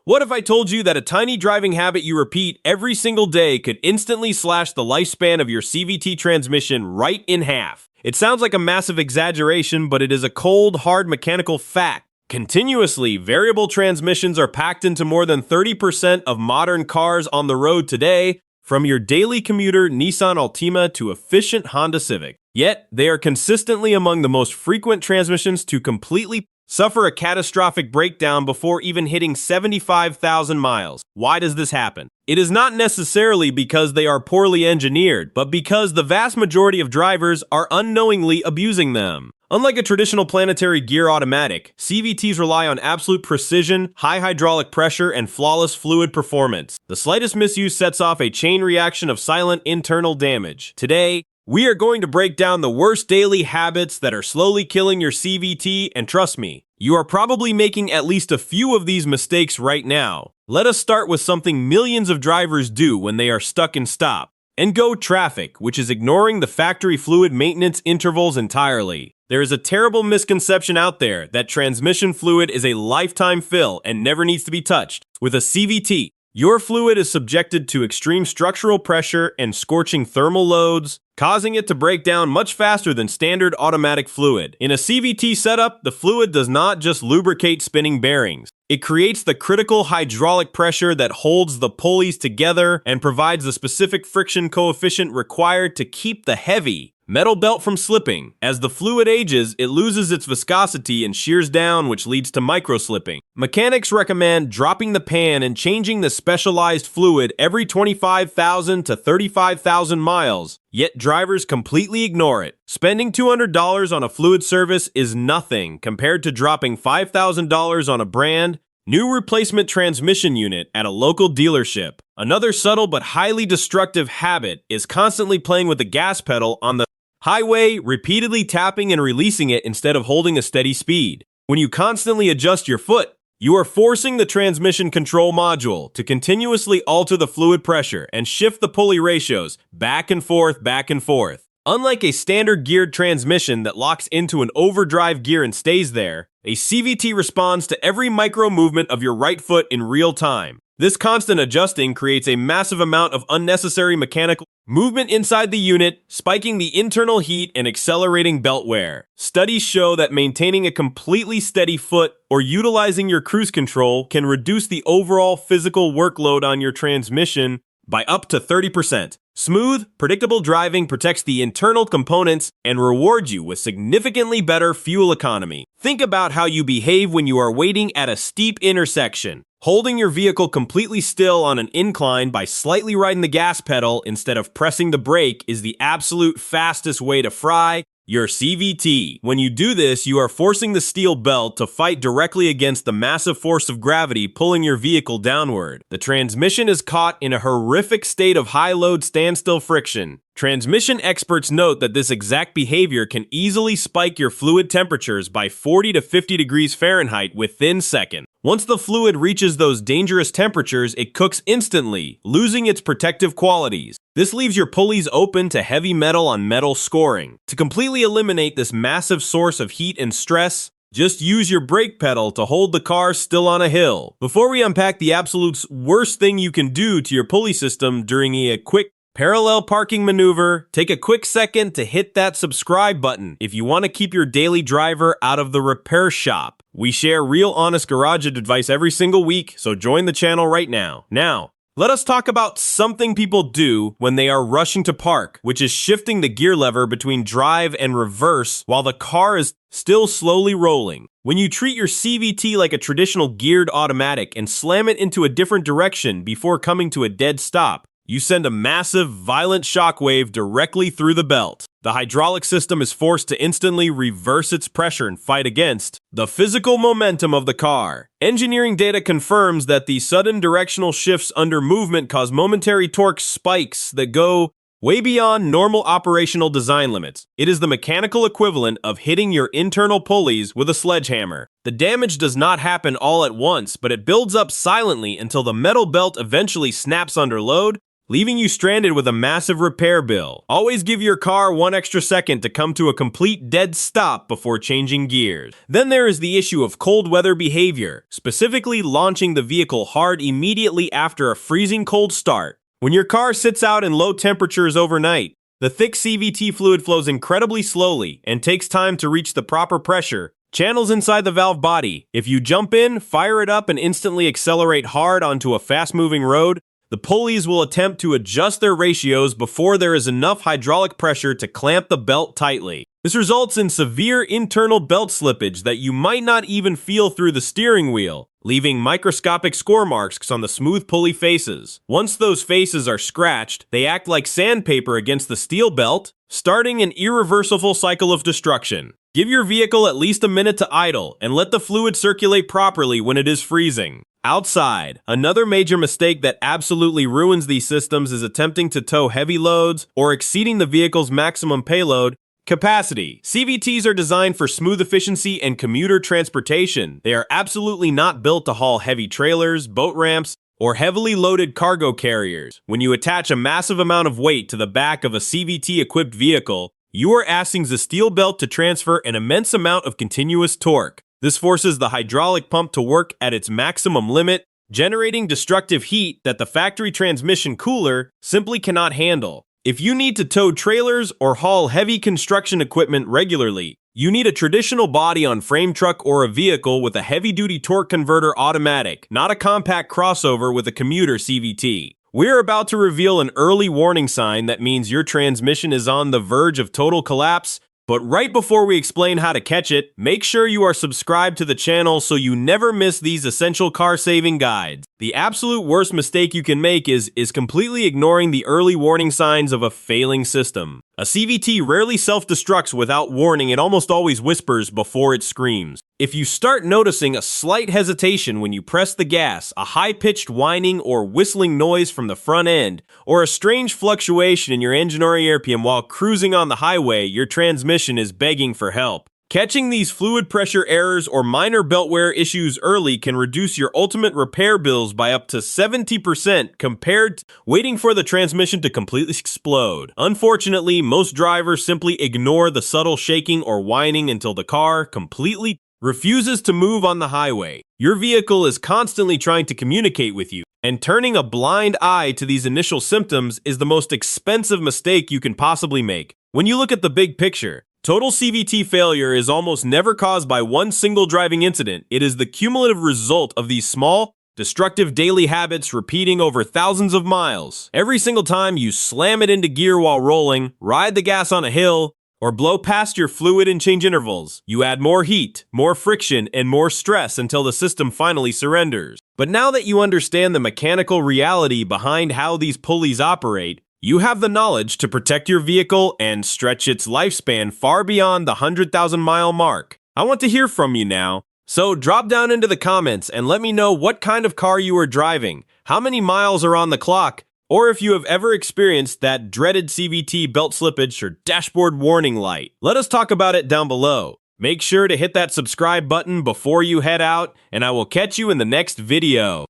What if I told you that a tiny driving habit you repeat every single day could instantly slash the lifespan of your CVT transmission right in half? It sounds like a massive exaggeration, but it is a cold, hard mechanical fact. Continuously, variable transmissions are packed into more than 30% of modern cars on the road today, from your daily commuter Nissan Altima to efficient Honda Civic. Yet, they are consistently among the most frequent transmissions to completely suffer a catastrophic breakdown before even hitting 75,000 miles. Why does this happen? It is not necessarily because they are poorly engineered, but because the vast majority of drivers are unknowingly abusing them. Unlike a traditional planetary gear automatic, CVTs rely on absolute precision, high hydraulic pressure, and flawless fluid performance. The slightest misuse sets off a chain reaction of silent internal damage. Today, we are going to break down the worst daily habits that are slowly killing your CVT, and trust me, you are probably making at least a few of these mistakes right now. Let us start with something millions of drivers do when they are stuck in stop and go traffic, which is ignoring the factory fluid maintenance intervals entirely. There is a terrible misconception out there that transmission fluid is a lifetime fill and never needs to be touched. With a CVT, your fluid is subjected to extreme structural pressure and scorching thermal loads, causing it to break down much faster than standard automatic fluid. In a CVT setup, the fluid does not just lubricate spinning bearings. It creates the critical hydraulic pressure that holds the pulleys together and provides the specific friction coefficient required to keep the heavy metal belt from slipping. As the fluid ages, it loses its viscosity and shears down, which leads to micro-slipping. Mechanics recommend dropping the pan and changing the specialized fluid every 25,000 to 35,000 miles, yet drivers completely ignore it. Spending $200 on a fluid service is nothing compared to dropping $5,000 on a brand new replacement transmission unit at a local dealership. Another subtle but highly destructive habit is constantly playing with the gas pedal on the highway, repeatedly tapping and releasing it instead of holding a steady speed. When you constantly adjust your foot, you are forcing the transmission control module to continuously alter the fluid pressure and shift the pulley ratios back and forth, back and forth. Unlike a standard geared transmission that locks into an overdrive gear and stays there, a CVT responds to every micro movement of your right foot in real time. This constant adjusting creates a massive amount of unnecessary mechanical movement inside the unit, spiking the internal heat and accelerating belt wear. Studies show that maintaining a completely steady foot or utilizing your cruise control can reduce the overall physical workload on your transmission by up to 30%. Smooth, predictable driving protects the internal components and rewards you with significantly better fuel economy. Think about how you behave when you are waiting at a steep intersection. Holding your vehicle completely still on an incline by slightly riding the gas pedal instead of pressing the brake is the absolute fastest way to fry your CVT. When you do this, you are forcing the steel belt to fight directly against the massive force of gravity pulling your vehicle downward. The transmission is caught in a horrific state of high-load standstill friction. Transmission experts note that this exact behavior can easily spike your fluid temperatures by 40 to 50 degrees Fahrenheit within seconds. Once the fluid reaches those dangerous temperatures, it cooks instantly, losing its protective qualities. This leaves your pulleys open to heavy metal on metal scoring. To completely eliminate this massive source of heat and stress, just use your brake pedal to hold the car still on a hill. Before we unpack the absolute worst thing you can do to your pulley system during a quick parallel parking maneuver, take a quick second to hit that subscribe button if you want to keep your daily driver out of the repair shop. We share real honest garage advice every single week, so join the channel right now. Now, let us talk about something people do when they are rushing to park, which is shifting the gear lever between drive and reverse while the car is still slowly rolling. When you treat your CVT like a traditional geared automatic and slam it into a different direction before coming to a dead stop, you send a massive, violent shockwave directly through the belt. The hydraulic system is forced to instantly reverse its pressure and fight against the physical momentum of the car. Engineering data confirms that the sudden directional shifts under movement cause momentary torque spikes that go way beyond normal operational design limits. It is the mechanical equivalent of hitting your internal pulleys with a sledgehammer. The damage does not happen all at once, but it builds up silently until the metal belt eventually snaps under load, leaving you stranded with a massive repair bill. Always give your car 1 extra second to come to a complete dead stop before changing gears. Then there is the issue of cold weather behavior, specifically launching the vehicle hard immediately after a freezing cold start. When your car sits out in low temperatures overnight, the thick CVT fluid flows incredibly slowly and takes time to reach the proper pressure channels inside the valve body. If you jump in, fire it up, and instantly accelerate hard onto a fast-moving road, the pulleys will attempt to adjust their ratios before there is enough hydraulic pressure to clamp the belt tightly. This results in severe internal belt slippage that you might not even feel through the steering wheel, leaving microscopic score marks on the smooth pulley faces. Once those faces are scratched, they act like sandpaper against the steel belt, starting an irreversible cycle of destruction. Give your vehicle at least a minute to idle and let the fluid circulate properly when it is freezing. Outside, another major mistake that absolutely ruins these systems is attempting to tow heavy loads or exceeding the vehicle's maximum payload capacity. CVTs are designed for smooth efficiency and commuter transportation. They are absolutely not built to haul heavy trailers, boat ramps, or heavily loaded cargo carriers. When you attach a massive amount of weight to the back of a CVT-equipped vehicle, you are asking the steel belt to transfer an immense amount of continuous torque. This forces the hydraulic pump to work at its maximum limit, generating destructive heat that the factory transmission cooler simply cannot handle. If you need to tow trailers or haul heavy construction equipment regularly, you need a traditional body-on-frame truck or a vehicle with a heavy-duty torque converter automatic, not a compact crossover with a commuter CVT. We're about to reveal an early warning sign that means your transmission is on the verge of total collapse. But right before we explain how to catch it, make sure you are subscribed to the channel so you never miss these essential car-saving guides. The absolute worst mistake you can make is completely ignoring the early warning signs of a failing system. A CVT rarely self-destructs without warning, it almost always whispers before it screams. If you start noticing a slight hesitation when you press the gas, a high-pitched whining or whistling noise from the front end, or a strange fluctuation in your engine or RPM while cruising on the highway, your transmission is begging for help. Catching these fluid pressure errors or minor belt wear issues early can reduce your ultimate repair bills by up to 70% compared to waiting for the transmission to completely explode. Unfortunately, most drivers simply ignore the subtle shaking or whining until the car completely refuses to move on the highway. Your vehicle is constantly trying to communicate with you, and turning a blind eye to these initial symptoms is the most expensive mistake you can possibly make. When you look at the big picture, total CVT failure is almost never caused by one single driving incident. It is the cumulative result of these small, destructive daily habits repeating over thousands of miles. Every single time you slam it into gear while rolling, ride the gas on a hill, or blow past your fluid and change intervals, you add more heat, more friction, and more stress until the system finally surrenders. But now that you understand the mechanical reality behind how these pulleys operate, you have the knowledge to protect your vehicle and stretch its lifespan far beyond the 100,000-mile mark. I want to hear from you now. So drop down into the comments and let me know what kind of car you are driving, how many miles are on the clock, or if you have ever experienced that dreaded CVT belt slippage or dashboard warning light. Let us talk about it down below. Make sure to hit that subscribe button before you head out, and I will catch you in the next video.